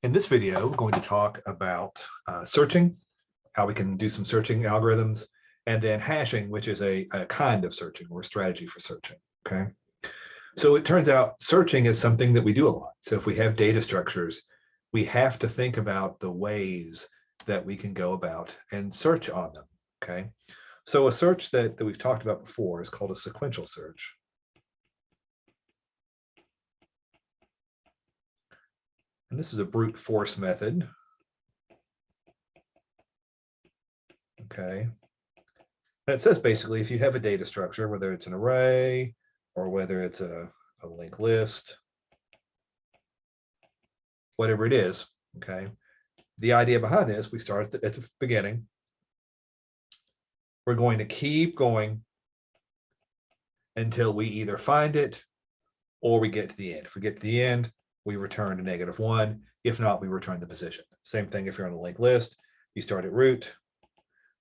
In this video, we're going to talk about searching, how we can do some searching algorithms, and then hashing, which is a kind of searching or strategy for searching, okay? So it turns out searching is something that we do a lot. So if we have data structures, we have to think about the ways that we can go about and search on them, okay? So a search that we've talked about before is called a sequential search. And this is a brute force method. Okay. And it says basically, if you have a data structure, whether it's an array or whether it's a linked list, whatever it is, okay, the idea behind this, we start at the beginning. We're going to keep going until we either find it or we get to the end. If we get to the end, we return to -1. If not, we return the position. Same thing if you're on a linked list. You start at root,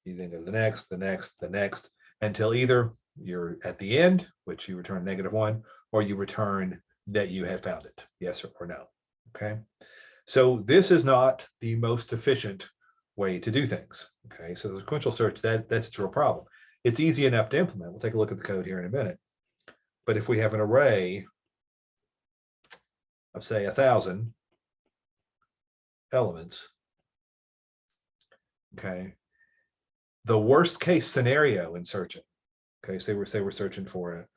you then go to the next, the next, until either you're at the end, which you return -1, or you return that you have found it, yes or no, okay? So this is not the most efficient way to do things, okay? So the sequential search, that's a real problem. It's easy enough to implement. We'll take a look at the code here in a minute. But if we have an array of, say, 1,000 elements, okay, the worst case scenario in searching, okay, say we're searching for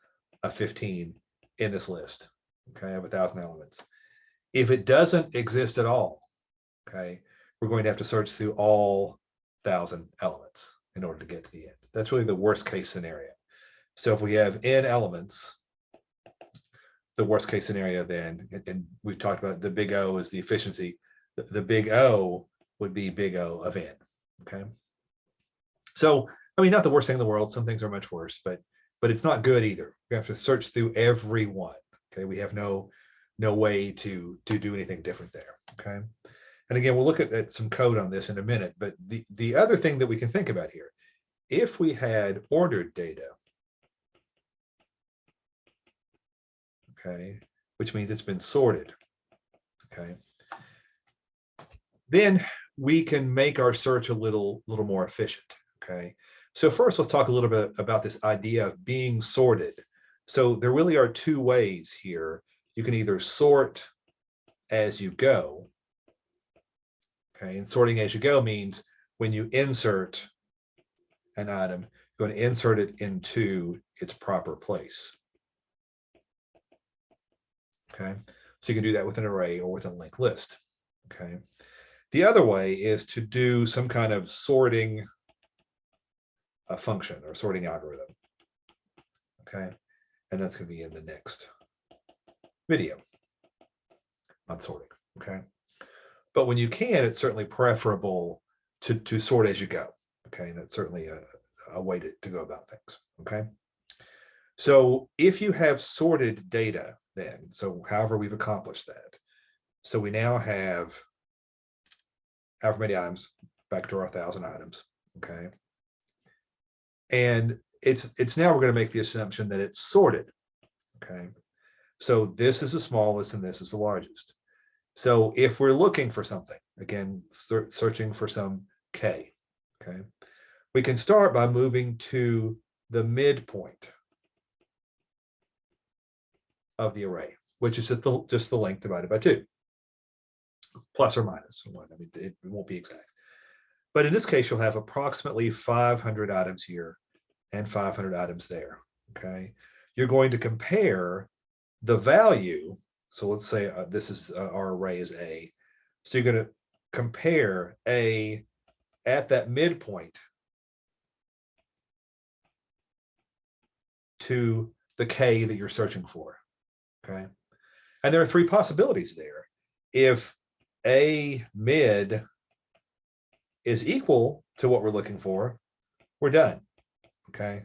a 15 in this list, okay, I have 1,000 elements. If it doesn't exist at all, okay, we're going to have to search through all 1,000 elements in order to get to the end. That's really the worst case scenario. So if we have n elements, the worst case scenario then, and we've talked about the big O is the efficiency, the big O would be big O of n, okay? So, I mean, not the worst thing in the world. Some things are much worse, but it's not good either. We have to search through every one, okay? We have no way to do anything different there, okay? And again, we'll look at some code on this in a minute, but the other thing that we can think about here, if we had ordered data, okay, which means it's been sorted, okay, then we can make our search a little more efficient, okay? So first, let's talk a little bit about this idea of being sorted. So there really are two ways here. You can either sort as you go, okay, and sorting as you go means when you insert an item, you're going to insert it into its proper place, okay? So you can do that with an array or with a linked list, okay? The other way is to do some kind of sorting function or sorting algorithm, okay? And that's going to be in the next video on sorting, okay? But when you can, it's certainly preferable to sort as you go, okay? That's certainly a way to go about things, okay? So if you have sorted data then, so however we've accomplished that, so we now have however many items, back to our 1,000 items, okay? And it's now we're going to make the assumption that it's sorted, okay? So this is the smallest and this is the largest. So if we're looking for something, again, searching for some K, okay, we can start by moving to the midpoint of the array, which is just the length divided by 2, plus or minus 1. I mean, it won't be exact. But in this case, you'll have approximately 500 items here and 500 items there, okay? You're going to compare the value. So let's say this is our array is A. So you're going to compare A at that midpoint to the K that you're searching for, okay? And there are 3 possibilities there. If A mid is equal to what we're looking for, we're done, okay?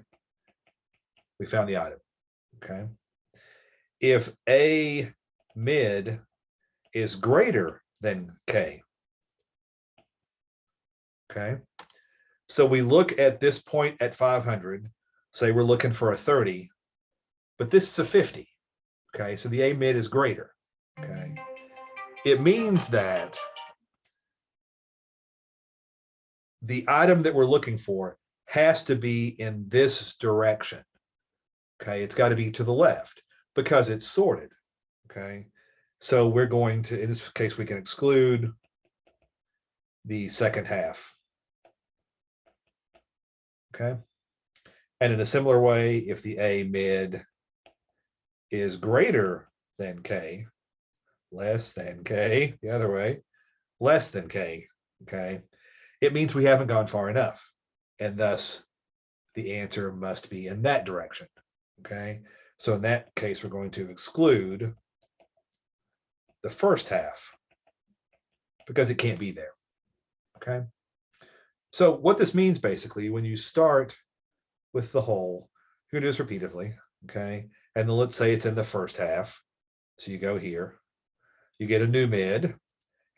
We found the item, okay? If A mid is greater than K, okay? So we look at this point at 500, say we're looking for a 30, but this is a 50, okay? So the A mid is greater, okay? it means that the item that we're looking for has to be in this direction. Okay, it's got to be to the left because it's sorted. Okay, so we're going to, in this case, we can exclude the second half. Okay, and in a similar way, if the A mid is greater than K, less than K, the other way, less than K, okay, it means we haven't gone far enough, and thus the answer must be in that direction. Okay, so in that case, we're going to exclude the first half because it can't be there. Okay, so what this means basically, when you start with the whole, you're gonna do this repeatedly. Okay, and then let's say it's in the first half, so you go here, you get a new mid,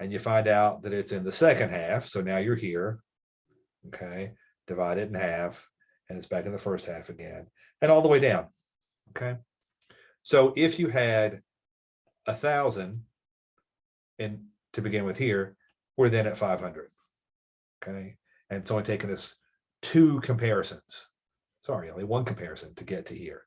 and you find out that it's in the second half, so now you're here. Okay, divide it in half, and it's back in the first half again, and all the way down. Okay, so if you had 1,000 in to begin with here, we're then at 500. Okay, and it's only taken us 2 comparisons. Sorry, only 1 comparison to get to here,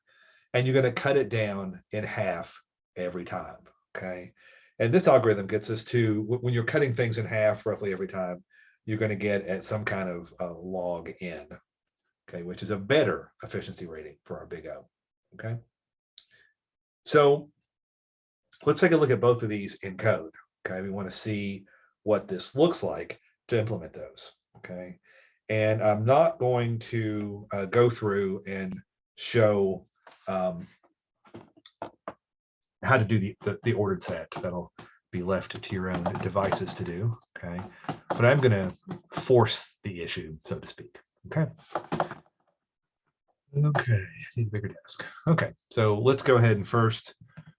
and you're going to cut it down in half every time. Okay, and this algorithm gets us to, when you're cutting things in half roughly every time, you're going to get at some kind of log n. Okay, which is a better efficiency rating for our big O. Okay, so let's take a look at both of these in code. Okay, we want to see what this looks like to implement those. Okay, and I'm not going to go through and show how to do the ordered set. That'll be left to your own devices to do. Okay, but I'm going to force the issue, so to speak. Okay. Okay, need a bigger desk. Okay, so let's go ahead and first,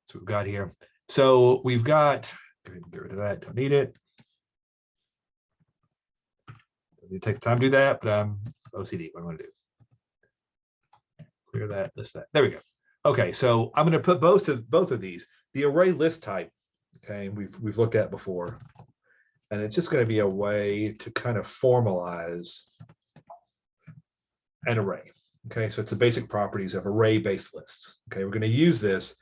so we've got here. So we've got, go ahead and get rid of that, don't need it. Don't need to take the time to do that, but I'm OCD, what I'm gonna do. Clear that, list that, there we go. Okay, so I'm gonna put both of these, the array list type, okay, we've looked at before, and it's just gonna be a way to kind of formalize an array. Okay, so it's the basic properties of array-based lists. Okay, we're going to use this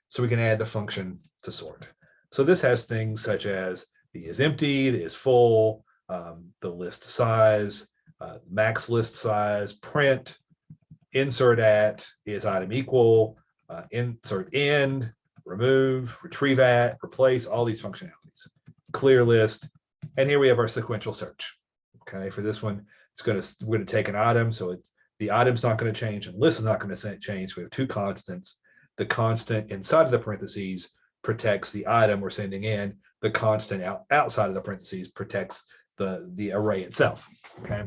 so we can add the function to sort. So this has things such as the is empty, the is full, the list size, max list size, print, insert at, is item equal, insert end, remove, retrieve at, replace, all these functionalities. Clear list, and here we have our sequential search. Okay, for this one, we're going to take an item, so it's the item's not going to change and list is not going to change. We have 2 constants. The constant inside of the parentheses protects the item we're sending in. The constant outside of the parentheses protects the array itself. Okay.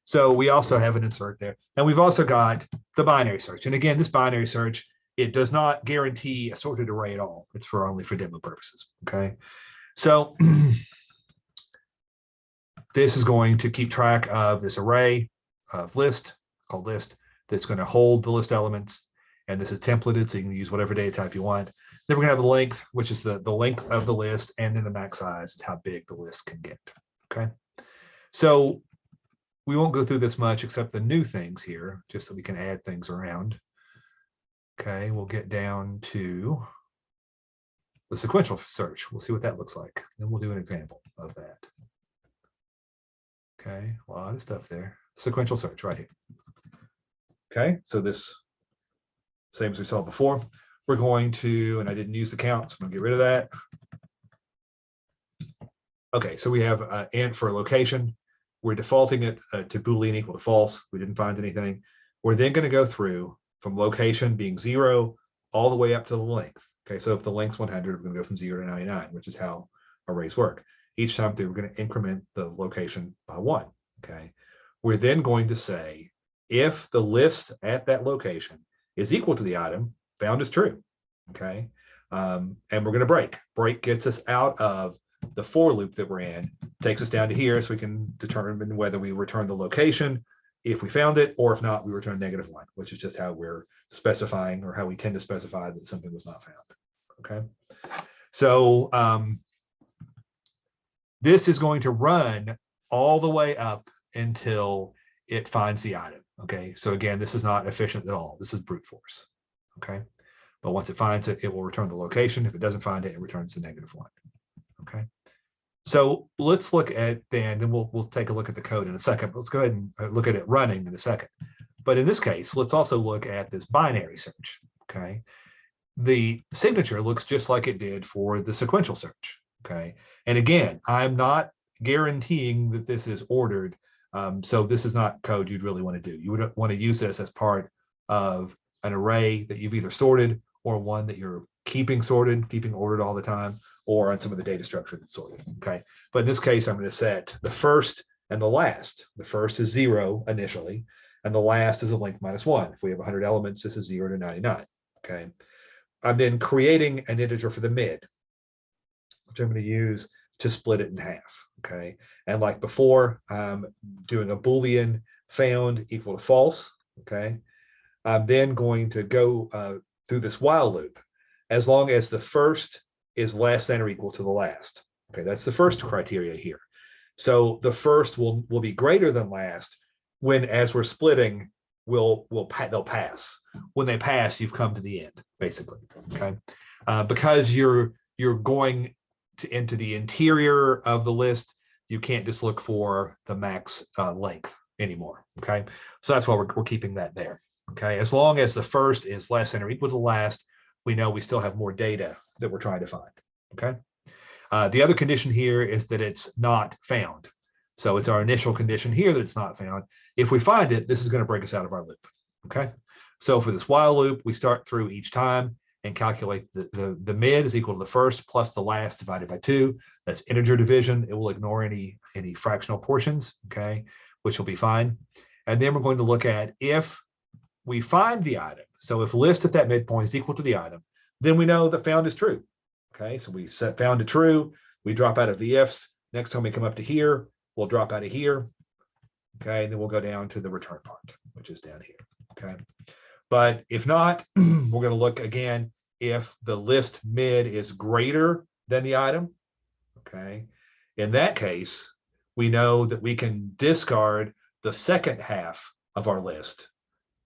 So we also have an insert there. And we've also got the binary search. And again, this binary search, it does not guarantee a sorted array at all. It's only for demo purposes. Okay. So this is going to keep track of this array of list called list that's going to hold the list elements, and this is templated so you can use whatever data type you want. Then we're going to have the length, which is the length of the list, and then the max size is how big the list can get. Okay, so we won't go through this much except the new things here, just so we can add things around. Okay, we'll get down to the sequential search. We'll see what that looks like, and we'll do an example of that. Okay, a lot of stuff there. Sequential search right here. Okay, so this, same as we saw before, we're going to, and I didn't use the count, so I'm gonna get rid of that. Okay, so we have int for a location. We're defaulting it to Boolean equal to false. We didn't find anything. We're then gonna go through from location being 0 all the way up to the length. Okay, so if the length's 100, we're gonna go from 0 to 99, which is how arrays work. Each time we're gonna increment the location by 1, okay? We're then going to say, if the list at that location is equal to the item, found is true, okay? And we're going to break. Break gets us out of the for loop that we're in, takes us down to here so we can determine whether we return the location if we found it, or if not, we return -1, which is just how we're specifying, or how we tend to specify that something was not found, okay? So This is going to run all the way up until it finds the item. Okay, so again, this is not efficient at all. This is brute force. Okay, but once it finds it, it will return the location. If it doesn't find it, it returns the -1. Okay, so let's look at then we'll take a look at the code in a second. Let's go ahead and look at it running in a second. But in this case, let's also look at this binary search. Okay, the signature looks just like it did for the sequential search. Okay, and again, I'm not guaranteeing that this is ordered. So this is not code you'd really want to do. You would want to use this as part of an array that you've either sorted or one that you're keeping sorted, keeping ordered all the time, or on some of the data structure that's sorted. Okay, but in this case, I'm going to set the first and the last. The first is 0 initially, and the last is a length -1. If we have 100 elements, this is 0 to 99. Okay, I'm then creating an integer for the mid, which I'm going to use to split it in half. Okay, and like before, I'm doing a Boolean found equal to false. Okay, I'm then going to go through this while loop as long as the first is less than or equal to the last. Okay, that's the first criteria here. So the first will be greater than last when, as we're splitting, they'll pass. When they pass, you've come to the end, basically. Okay, because you're going into the interior of the list, you can't just look for the max length anymore. Okay, so that's why we're keeping that there. Okay, as long as the first is less than or equal to the last, we know we still have more data that we're trying to find. Okay, the other condition here is that it's not found. So it's our initial condition here that it's not found. If we find it, this is going to break us out of our loop. Okay, so for this while loop, we start through each time and calculate the mid is equal to the first plus the last divided by 2. That's integer division. It will ignore any fractional portions, okay, which will be fine. And then we're going to look at if we find the item. So if list at that midpoint is equal to the item, then we know that found is true. Okay, so we set found to true. We drop out of the ifs. Next time we come up to here, we'll drop out of here. Okay, and then we'll go down to the return part, which is down here. Okay. But if not, we're going to look again if the list mid is greater than the item. Okay. In that case, we know that we can discard the second half of our list.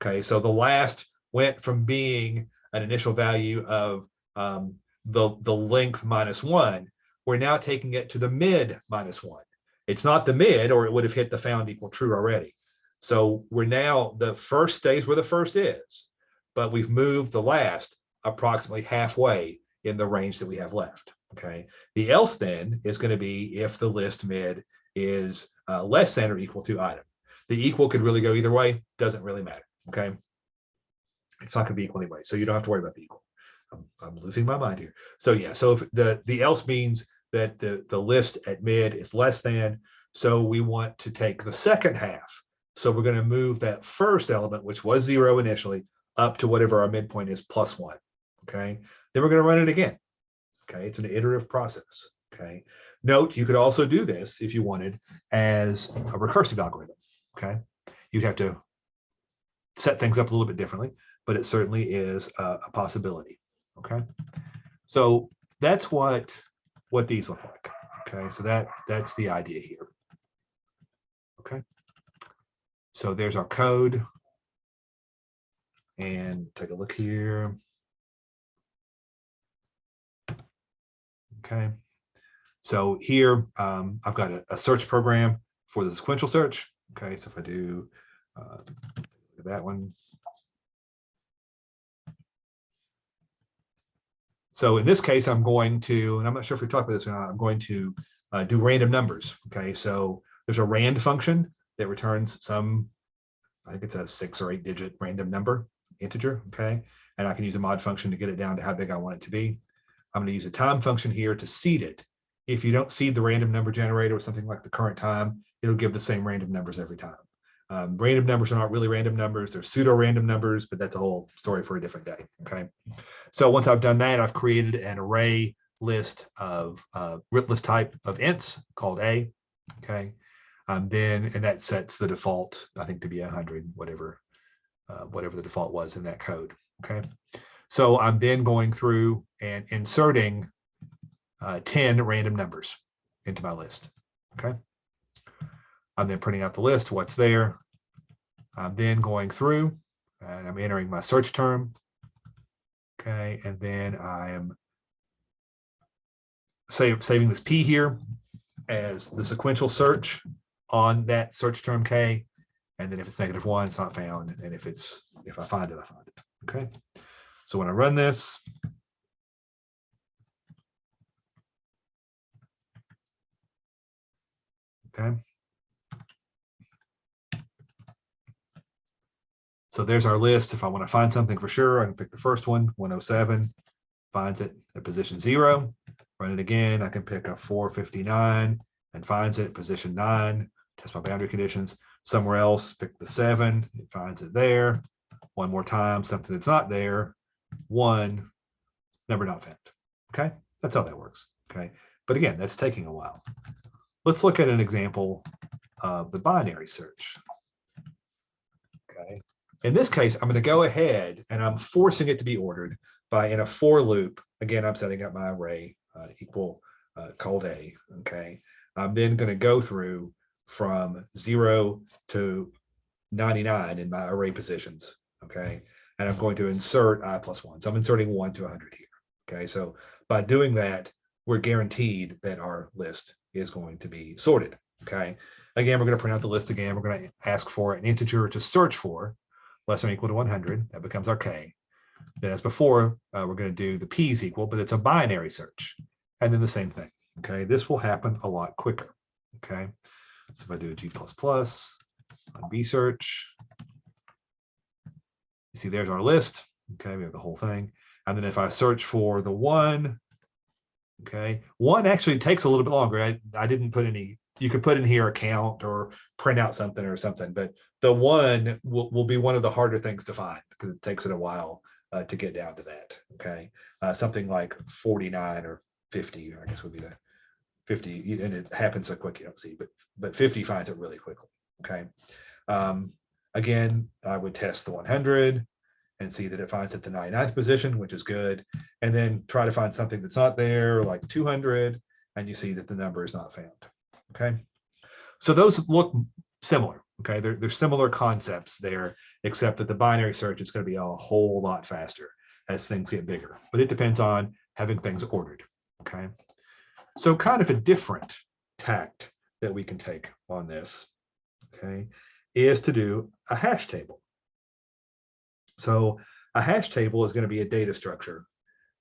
Okay. So the last went from being an initial value of the length -1. We're now taking it to the mid -1. It's not the mid, or it would have hit the found equal true already. So we're now, the first stays where the first is, but we've moved the last approximately halfway in the range that we have left. Okay. The else then is going to be if the list mid is less than or equal to item. The equal could really go either way. Doesn't really matter. Okay. It's not going to be equal anyway, so you don't have to worry about the equal. I'm losing my mind here. So yeah, so if the else means that the list at mid is less than, so we want to take the second half. So we're going to move that first element, which was 0 initially, up to whatever our midpoint is +1. Okay. Then we're going to run it again. Okay. It's an iterative process. Okay. Note, you could also do this if you wanted as a recursive algorithm. Okay. You'd have to set things up a little bit differently, but it certainly is a possibility. Okay. So that's what these look like. Okay. So that's the idea here. Okay. So there's our code. And take a look here. Okay. So here, I've got a search program for the sequential search. Okay. So if I do that one. So in this case, I'm going to, and I'm not sure if we talked about this or not, I'm going to do random numbers. Okay. So there's a rand function that returns some, I think it's a 6 or 8 digit random number. Integer, okay, and I can use a mod function to get it down to how big I want it to be. I'm going to use a time function here to seed it. If you don't seed the random number generator with something like the current time, it'll give the same random numbers every time. Random numbers are not really random numbers; they're pseudo-random numbers, but that's a whole story for a different day. Okay, so once I've done that, I've created an array list of list type of ints called A. Okay, and that sets the default, I think, to be 100, whatever the default was in that code. Okay, so I'm then going through and inserting 10 random numbers. into my list. Okay. I'm then printing out the list, what's there. I'm then going through and I'm entering my search term. Okay. And then I am saving this P here as the sequential search on that search term K. And then if it's -1, it's not found. And if I find it, I find it. Okay. So when I run this, okay. So there's our list. If I want to find something for sure, I can pick the first one, 107, finds it at position 0. Run it again. I can pick a 459 and finds it at position 9. Test my boundary conditions. Somewhere else, pick the 7. It finds it there. One more time, something that's not there. 1, number not found. Okay, that's how that works. Okay, but again, that's taking a while. Let's look at an example of the binary search. Okay. In this case, I'm going to go ahead and I'm forcing it to be ordered by in a for loop. Again, I'm setting up my array equal called A. Okay. I'm then going to go through from 0 to 99 in my array positions. Okay. And I'm going to insert I plus 1. So I'm inserting 1 to 100 here. Okay. So by doing that, we're guaranteed that our list is going to be sorted. Okay. Again, we're going to print out the list again. We're going to ask for an integer to search for, less than or equal to 100. That becomes our K. Then as before, we're going to do the P is equal, but it's a binary search. And then the same thing. Okay. This will happen a lot quicker. Okay. So if I do a G++ on B search, you see there's our list. Okay. We have the whole thing. And then if I search for the 1, okay, 1 actually takes a little bit longer. I didn't put any. You could put in here a count or print out something or something, but the 1 will be one of the harder things to find because it takes it a while to get down to that. Okay, something like 49 or 50, I guess would be the 50, and it happens so quick you don't see, but 50 finds it really quickly. Okay, again, I would test the 100 and see that it finds it the 99th position, which is good, and then try to find something that's not there, like 200, and you see that the number is not found. Okay, so those look similar. Okay, they're similar concepts there, except that the binary search is going to be a whole lot faster as things get bigger, but it depends on having things ordered. Okay, so kind of a different tact that we can take on this, okay, is to do a hash table. So a hash table is going to be a data structure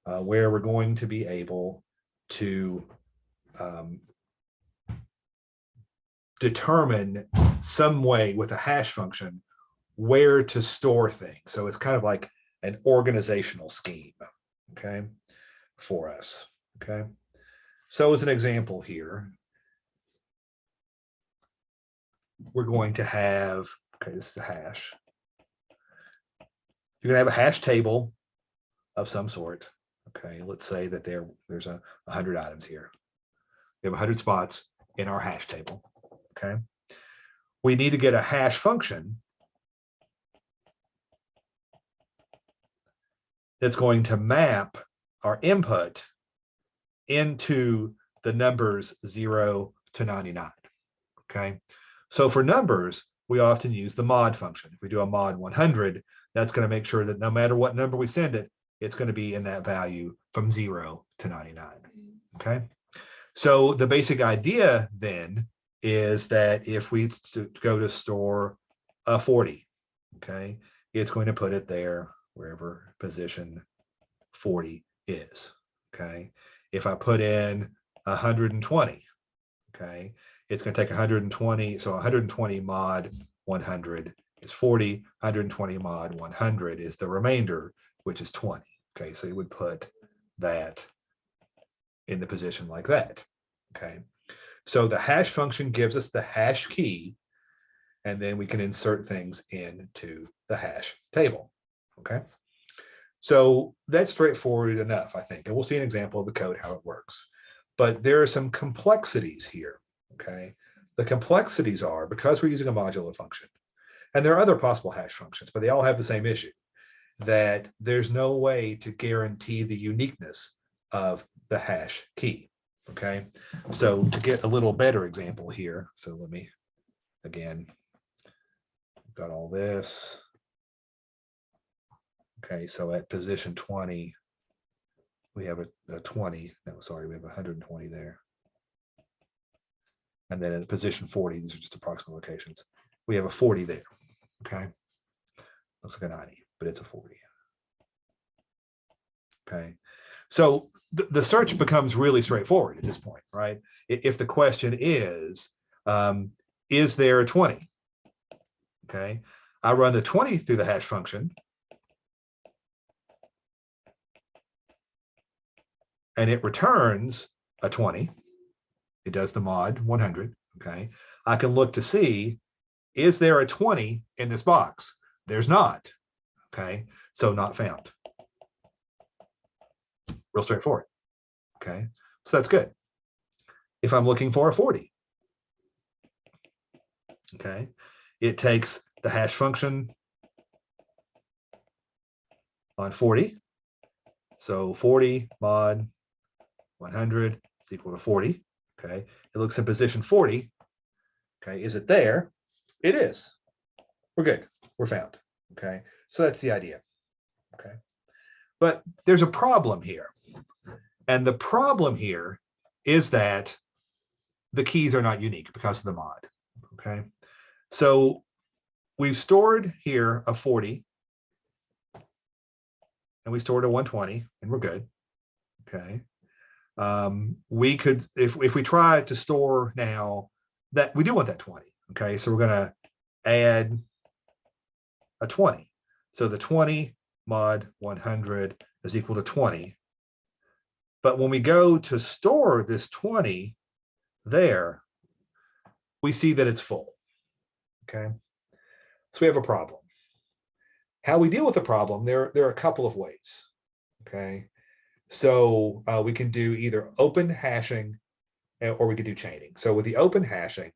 where we're going to be able to determine some way with a hash function where to store things. So it's kind of like an organizational scheme, okay, for us. Okay, so as an example here, we're going to have, okay, this is a hash. You're going to have a hash table of some sort. Okay, let's say that there's 100 items here. We have 100 spots in our hash table. Okay, we need to get a hash function that's going to map our input into the numbers 0 to 99. Okay, so for numbers, we often use the mod function. If we do a mod 100, that's going to make sure that no matter what number we send it, it's going to be in that value from 0 to 99. Okay, so the basic idea then is that if we go to store a 40, okay, it's going to put it there wherever position 40 is. Okay, if I put in 120, okay, it's going to take 120. So 120 mod 100 is 40. 120 mod 100 is the remainder, which is 20. Okay, so you would put that in the position like that. Okay, so the hash function gives us the hash key, and then we can insert things into the hash table. Okay, so that's straightforward enough, I think, and we'll see an example of the code, how it works. But there are some complexities here. Okay, the complexities are because we're using a modulo function, and there are other possible hash functions, but they all have the same issue, that there's no way to guarantee the uniqueness of the hash key. Okay, so to get a little better example here, so let me, again, got all this. Okay, so at position 20, we have a 20. No, sorry, we have 120 there. And then at position 40, these are just approximate locations, we have a 40 there. Okay, looks like a 90, but it's a 40. Okay, so the search becomes really straightforward at this point, right? If the question is there a 20? Okay, I run the 20 through the hash function, and it returns a 20. It does the mod 100. Okay, I can look to see, is there a 20 in this box? There's not. Okay, so not found. Real straightforward. Okay, so that's good. If I'm looking for a 40, okay, it takes the hash function on 40. So 40 mod 100 is equal to 40. Okay, it looks in position 40. Okay, is it there? It is. We're good. We're found. Okay, so that's the idea. Okay, but there's a problem here. And the problem here is that the keys are not unique because of the mod. Okay, so we've stored here a 40 and we stored a 120 and we're good. Okay, we could, if we try to store now, that we do want that 20. Okay, so we're going to add a 20. So the 20 mod 100 is equal to 20. But when we go to store this 20 there, we see that it's full. Okay, so we have a problem. How we deal with the problem, there are a couple of ways. Okay, so we can do either open hashing or we could do chaining. So with the open hashing,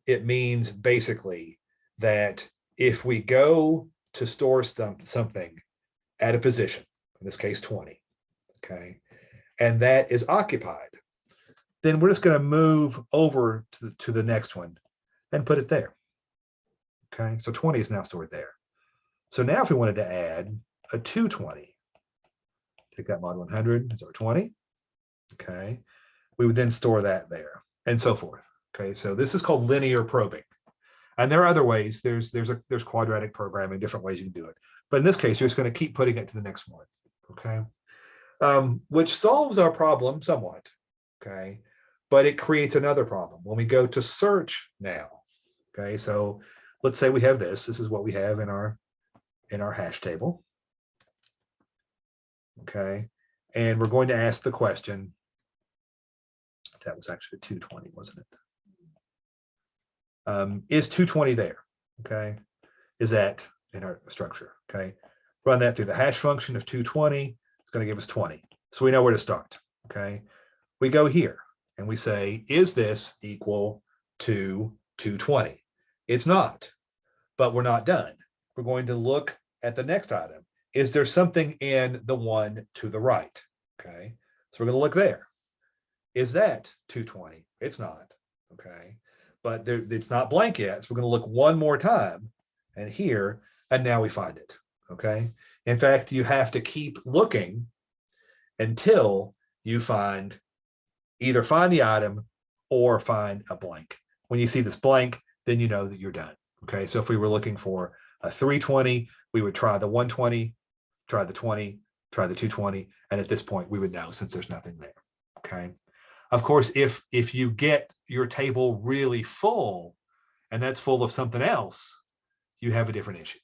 it means basically that if we go to store something at a position, in this case 20, okay, and that is occupied, then we're just going to move over to the next one and put it there. Okay, so 20 is now stored there. So now if we wanted to add a 220, take that mod 100 as our 20. Okay, we would then store that there and so forth. Okay, so this is called linear probing. And there are other ways. There's quadratic programming, different ways you can do it. But in this case, you're just going to keep putting it to the next one. Okay, which solves our problem somewhat. Okay, but it creates another problem when we go to search now. Okay, so let's say we have this. This is what we have in our hash table. Okay, and we're going to ask the question. That was actually 220, wasn't it? Is 220 there? Okay, is that in our structure? Okay, run that through the hash function of 220. It's going to give us 20. So we know where to start. Okay, we go here and we say, is this equal to 220? It's not, but we're not done. We're going to look at the next item. Is there something in the one to the right? Okay, so we're going to look there. Is that 220? It's not. Okay, but it's not blank yet. So we're going to look one more time and here, and now we find it. Okay, in fact, you have to keep looking until you either find the item or find a blank. When you see this blank, then you know that you're done. Okay, so if we were looking for a 320, we would try the 120, try the 20, try the 220, and at this point we would know since there's nothing there. Okay, of course, if you get your table really full and that's full of something else, you have a different issue.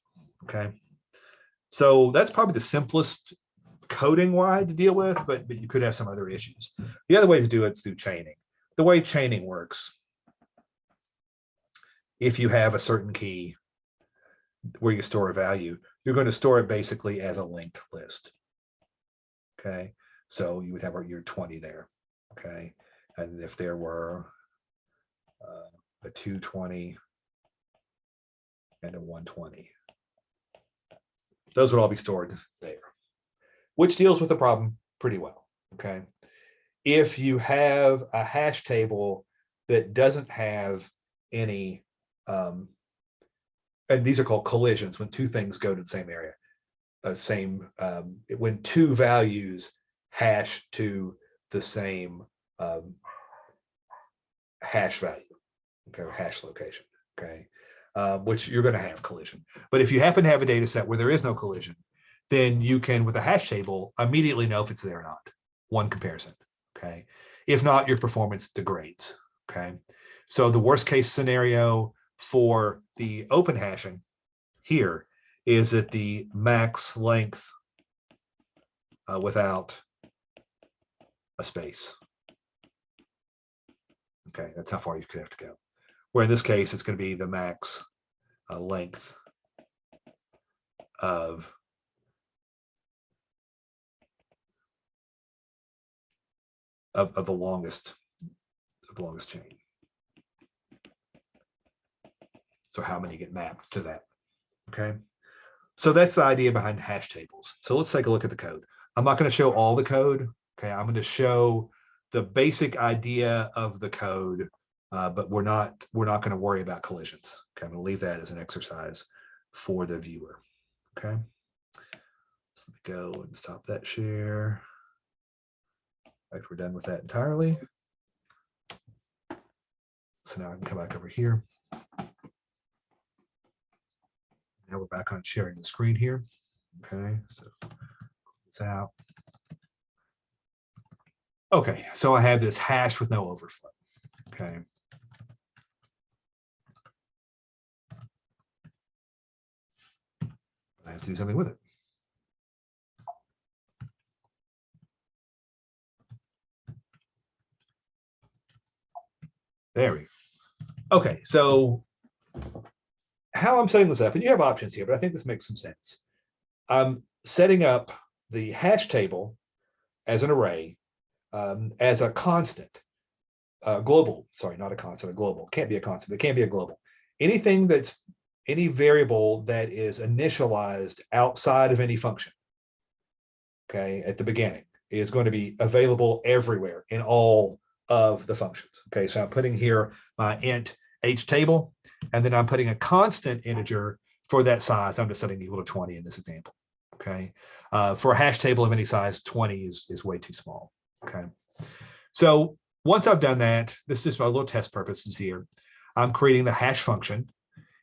Okay, so that's probably the simplest coding wide to deal with, but you could have some other issues. The other way to do it is through chaining. The way chaining works, if you have a certain key where you store a value, you're going to store it basically as a linked list. Okay, so you would have your 20 there. Okay, and if there were a 220 and a 120, those would all be stored there, which deals with the problem pretty well. Okay, if you have a hash table that doesn't have any, and these are called collisions, when two things go to the same area, when two values hash to the same hash value, okay, or hash location, okay, which you're going to have collision. But if you happen to have a data set where there is no collision, then you can, with a hash table, immediately know if it's there or not. One comparison, okay? If not, your performance degrades, okay? So the worst case scenario for the open hashing here is that the max length without a space. Okay, that's how far you could have to go. Where in this case, it's going to be the max length of the longest chain. So how many get mapped to that? Okay. So that's the idea behind hash tables. So let's take a look at the code. I'm not going to show all the code. Okay, I'm going to show the basic idea of the code, but we're not going to worry about collisions. Okay, I'm going to leave that as an exercise for the viewer. Okay. So let me go and stop that share. After we're done with that entirely. So now I can come back over here. Now we're back on sharing the screen here. Okay, so it's out. Okay, so I have this hash with no overflow. Okay. I have to do something with it. There we go. Okay, so how I'm setting this up, and you have options here, but I think this makes some sense. I'm setting up the hash table as an array, as a constant, global, sorry, not a constant, a global. Can't be a constant, it can be a global. Anything that's any variable that is initialized outside of any function, okay, at the beginning, is going to be available everywhere in all of the functions. Okay, so I'm putting here my int h table, and then I'm putting a constant integer for that size. I'm just setting equal to 20 in this example. Okay, for a hash table of any size, 20 is way too small. Okay, so once I've done that, this is just my little test purposes here. I'm creating the hash function,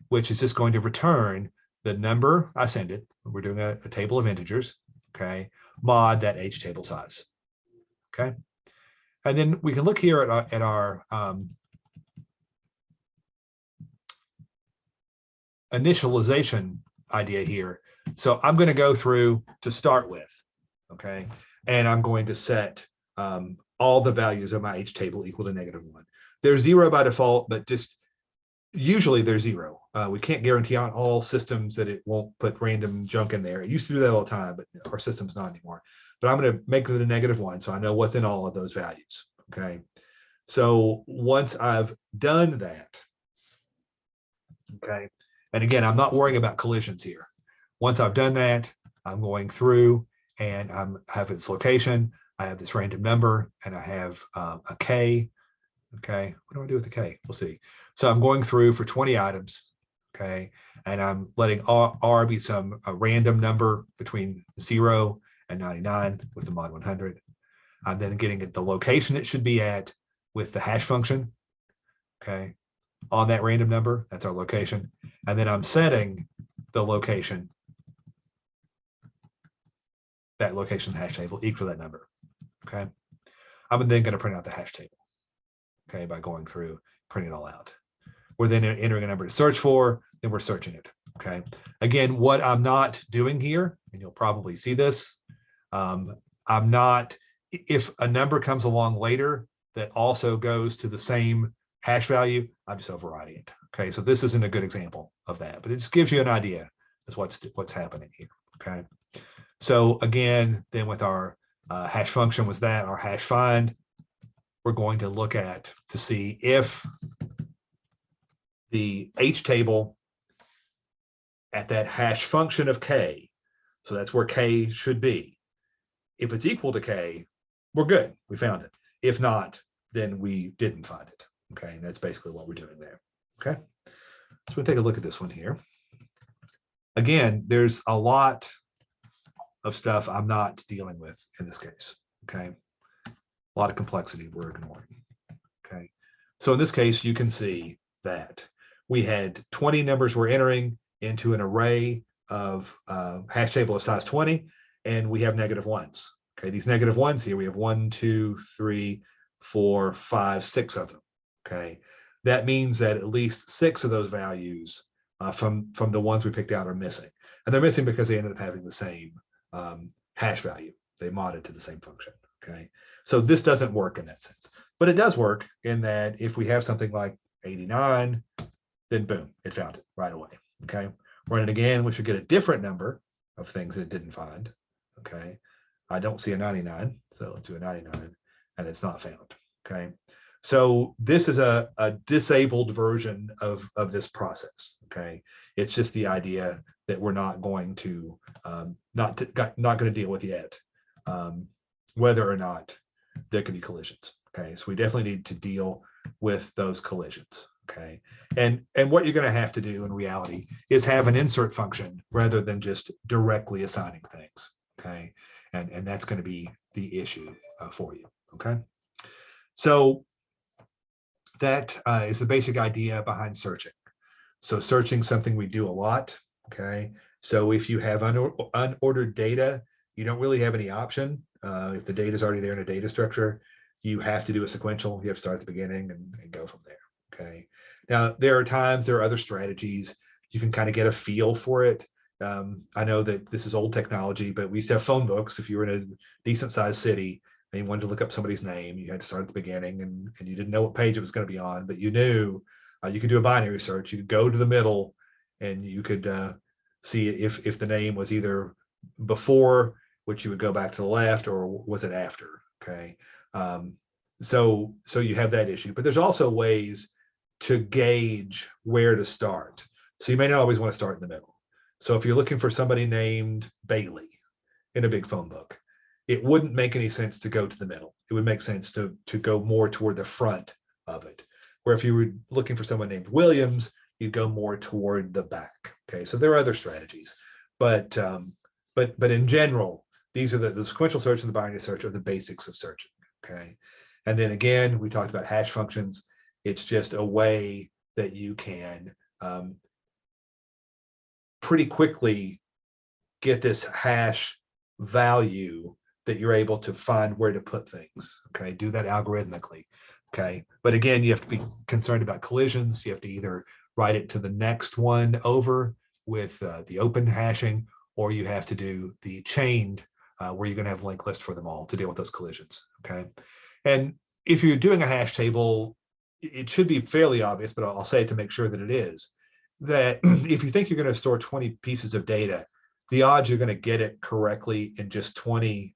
which is just going to return the number I send it. We're doing a table of integers. Okay, mod that h table size. Okay, and then we can look here at our initialization idea here. So I'm going to go through to start with, okay, and I'm going to set all the values of my h table equal to -1. There's 0 by default, but just usually there's 0. We can't guarantee on all systems that it won't put random junk in there. It used to do that all the time, but our system's not anymore. But I'm going to make it a -1, so I know what's in all of those values. Okay, so once I've done that, okay, and again, I'm not worrying about collisions here. Once I've done that, I'm going through and I have its location. I have this random number, and I have a K. Okay, what do I do with the K? We'll see. So I'm going through for 20 items, okay, and I'm letting R be a random number between 0 and 99 with the mod 100. I'm then getting it the location it should be at with the hash function, okay, on that random number. That's our location. And then I'm setting the location, that location hash table equal to that number, okay. I'm then going to print out the hash table, okay, by going through, printing it all out. We're then entering a number to search for, then we're searching it, okay. Again, what I'm not doing here, and you'll probably see this, I'm not, if a number comes along later that also goes to the same hash value, I'm just overriding it. Okay, so this isn't a good example of that, but it just gives you an idea as what's happening here. Okay, so again, then with our hash function was that our hash find, we're going to look at to see if the h table at that hash function of k, so that's where k should be. If it's equal to k, we're good. We found it. If not, then we didn't find it. Okay, and that's basically what we're doing there. Okay, so we'll take a look at this one here. Again, there's a lot of stuff I'm not dealing with in this case. Okay, a lot of complexity we're ignoring. Okay, so in this case, you can see that we had 20 numbers we're entering into an array of hash table of size 20, and we have negative ones. Okay, these negative ones here, we have 1, 2, 3, 4, 5, 6 of them. Okay, that means that at least 6 of those values from the ones we picked out are missing, and they're missing because they ended up having the same hash value. They modded to the same function. Okay, so this doesn't work in that sense, but it does work in that if we have something like 89, then boom, it found it right away. Okay, run it again, we should get a different number of things it didn't find. Okay, I don't see a 99, so let's do a 99, and it's not found. Okay, so this is a disabled version of this process. Okay, it's just the idea that we're not going to not going to deal with yet, whether or not there can be collisions. Okay, so we definitely need to deal with those collisions. Okay, and what you're going to have to do in reality is have an insert function rather than just directly assigning things. Okay, and that's going to be the issue for you. Okay, so that is the basic idea behind searching. So searching is something we do a lot. Okay, so if you have unordered data, you don't really have any option. If the data is already there in a data structure, you have to do a sequential. You have to start at the beginning and go from there. Okay, now there are other strategies. You can kind of get a feel for it. I know that this is old technology, but we used to have phone books. If you were in a decent sized city and you wanted to look up somebody's name, you had to start at the beginning, and you didn't know what page it was going to be on, but you knew you could do a binary search. You could go to the middle and you could see if the name was either before, which you would go back to the left, or was it after. Okay, so you have that issue, but there's also ways to gauge where to start. So you may not always want to start in the middle. So if you're looking for somebody named Bailey in a big phone book, it wouldn't make any sense to go to the middle. It would make sense to go more toward the front of it. Where if you were looking for someone named Williams, you'd go more toward the back. Okay, so there are other strategies, but in general, these are the sequential search and the binary search are the basics of searching. Okay, and then again, we talked about hash functions. It's just a way that you can pretty quickly get this hash value that you're able to find where to put things. Okay, do that algorithmically. Okay, but again, you have to be concerned about collisions. You have to either write it to the next one over with the open hashing, or you have to do the chained where you're going to have linked lists for them all to deal with those collisions. Okay, and if you're doing a hash table, it should be fairly obvious, but I'll say it to make sure that it is, that if you think you're going to store 20 pieces of data, the odds you're going to get it correctly in just 20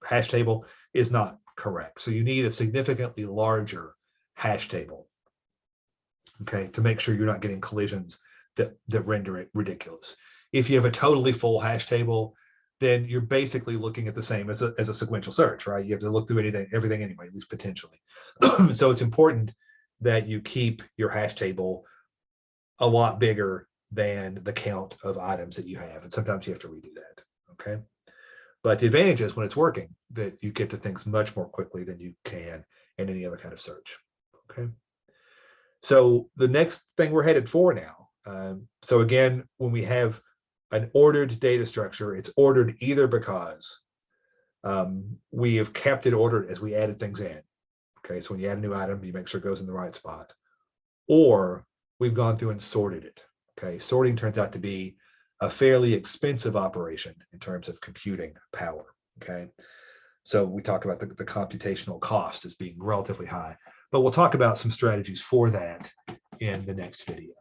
hash table is not correct. So you need a significantly larger hash table, okay, to make sure you're not getting collisions that render it ridiculous. If you have a totally full hash table, then you're basically looking at the same as a sequential search, right? You have to look through everything anyway, at least potentially. So it's important that you keep your hash table a lot bigger than the count of items that you have. And sometimes you have to redo that, okay? But the advantage is when it's working, that you get to things much more quickly than you can in any other kind of search, okay? So the next thing we're headed for now, so again, when we have an ordered data structure, it's ordered either because we have kept it ordered as we added things in, okay? So when you add a new item, you make sure it goes in the right spot, or we've gone through and sorted it. Okay, sorting turns out to be a fairly expensive operation in terms of computing power. Okay, so we talk about the computational cost as being relatively high, but we'll talk about some strategies for that in the next video.